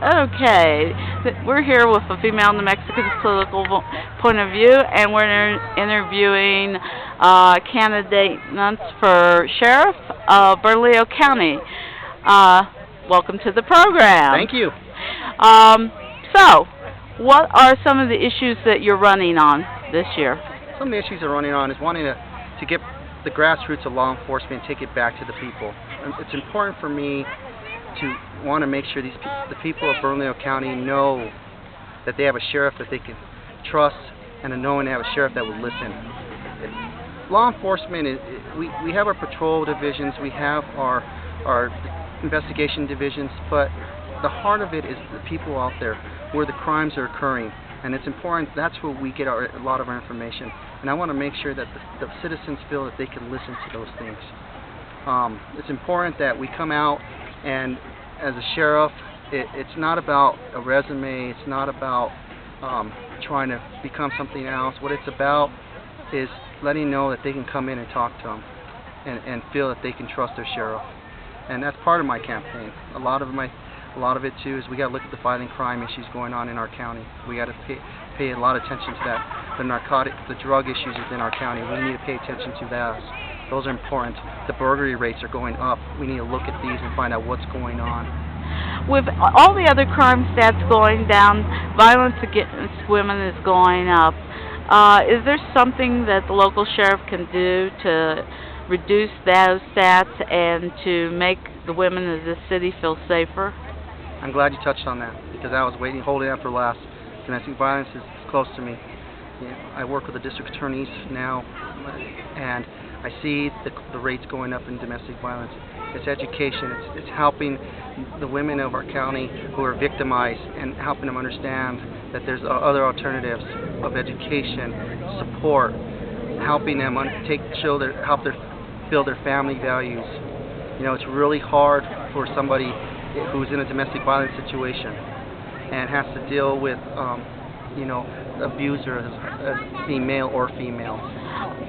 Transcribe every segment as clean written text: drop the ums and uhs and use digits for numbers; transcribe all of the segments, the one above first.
Okay, we're here with a female New Mexican political point of view, and we're interviewing candidates for sheriff of Bernalillo County. Uh, Welcome to the program. Thank you. Um, so, what are some of the issues that you're running on this year? Some of the issues I'm running on is wanting to get the grassroots of law enforcement and take it back to the people. And it's important for me to want to make sure the people of Bernalillo County know that they have a sheriff that they can trust, and knowing they have a sheriff that will listen. Law enforcement we have our patrol divisions, we have our investigation divisions, but the heart of it is the people out there where the crimes are occurring, and it's important. That's where we get a lot of our information, and I want to make sure that the citizens feel that they can listen to those things. It's important that we come out, and as a sheriff, it's not about a resume, it's not about trying to become something else. What it's about is letting know that they can come in and talk to them and feel that they can trust their sheriff. And that's part of my campaign. A lot of it too is we got to look at the violent crime issues going on in our county. We got to pay a lot of attention to that. The drug issues within our county, we need to pay attention to those. Those are important. The burglary rates are going up. We need to look at these and find out what's going on. With all the other crime stats going down, violence against women is going up. Is there something that the local sheriff can do to reduce those stats and to make the women of this city feel safer? I'm glad you touched on that, because I was holding out for last. Domestic violence is close to me. I work with the district attorneys now, and I see the rates going up in domestic violence. It's education. It's helping the women of our county who are victimized and helping them understand that there's other alternatives of education, support, helping them help build their family values. It's really hard for somebody who's in a domestic violence situation and has to deal with abuser as being male or female.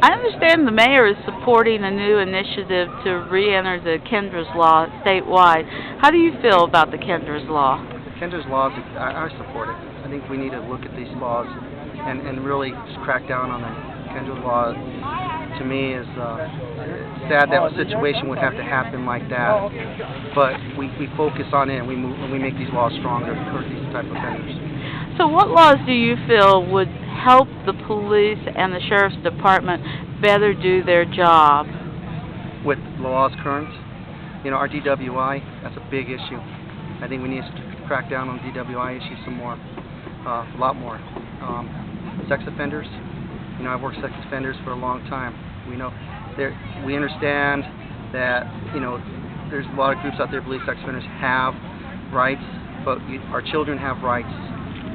I understand the mayor is supporting a new initiative to re-enter the Kendras Law statewide. How do you feel about the Kendras Law? The Kendras Laws, I support it. I think we need to look at these laws and really just crack down on them. Kendras Law, to me, is sad that a situation would have to happen like that. But we focus on it and we make these laws stronger for these type of offenders. So what laws do you feel would help the police and the sheriff's department better do their job? With the laws current, our DWI, that's a big issue. I think we need to crack down on the DWI issue some more, a lot more. Sex offenders, I've worked sex offenders for a long time. We understand that, there's a lot of groups out there believe sex offenders have rights, but our children have rights.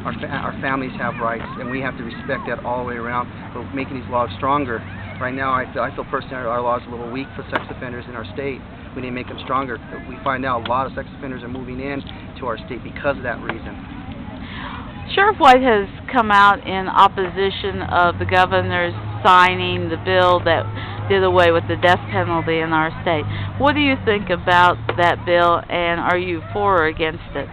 Our families have rights, and we have to respect that all the way around. But making these laws stronger, right now I feel personally our laws are a little weak for sex offenders in our state. We need to make them stronger. We find out a lot of sex offenders are moving in to our state because of that reason. Sheriff White has come out in opposition of the governor's signing the bill that did away with the death penalty in our state. What do you think about that bill, and are you for or against it?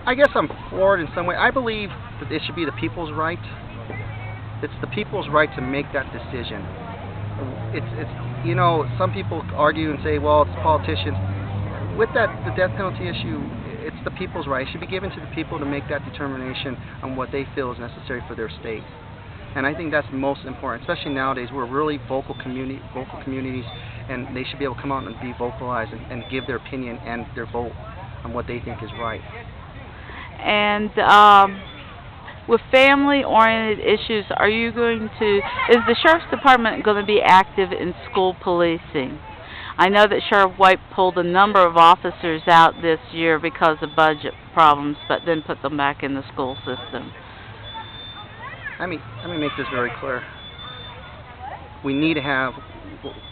I guess I'm for it in some way. I believe that it should be the people's right. It's the people's right to make that decision. Some people argue and say, well, it's politicians. With the death penalty issue, it's the people's right. It should be given to the people to make that determination on what they feel is necessary for their state. And I think that's most important, especially nowadays. We're really vocal communities, and they should be able to come out and be vocalized and give their opinion and their vote on what they think is right. And with family-oriented issues, is the Sheriff's Department going to be active in school policing? I know that Sheriff White pulled a number of officers out this year because of budget problems, but then put them back in the school system. Let me make this very clear. We need to have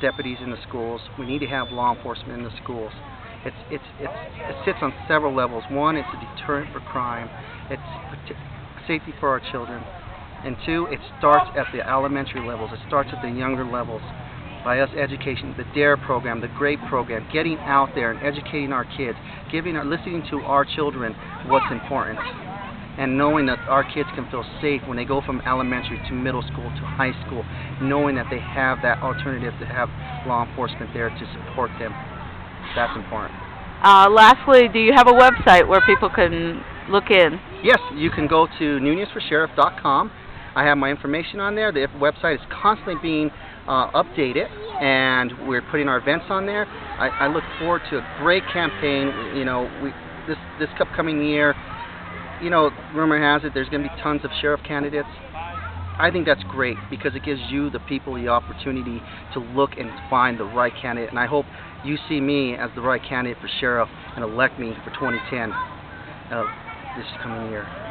deputies in the schools. We need to have law enforcement in the schools. It sits on several levels. One, it's a deterrent for crime. It's safety for our children. And two, it starts at the elementary levels. It starts at the younger levels. by us education, the DARE program, the GREAT program, getting out there and educating our kids, listening to our children what's important, and knowing that our kids can feel safe when they go from elementary to middle school to high school, knowing that they have that alternative to have law enforcement there to support them. That's important. Lastly, do you have a website where people can look in? Yes, you can go to NunezForSheriff.com. I have my information on there. The website is constantly being updated, and we're putting our events on there. I look forward to a great campaign. You know, this upcoming year, you know, rumor has it there's going to be tons of sheriff candidates. I think that's great because it gives you, the people, the opportunity to look and find the right candidate. And I hope you see me as the right candidate for sheriff and elect me for 2010 this coming year.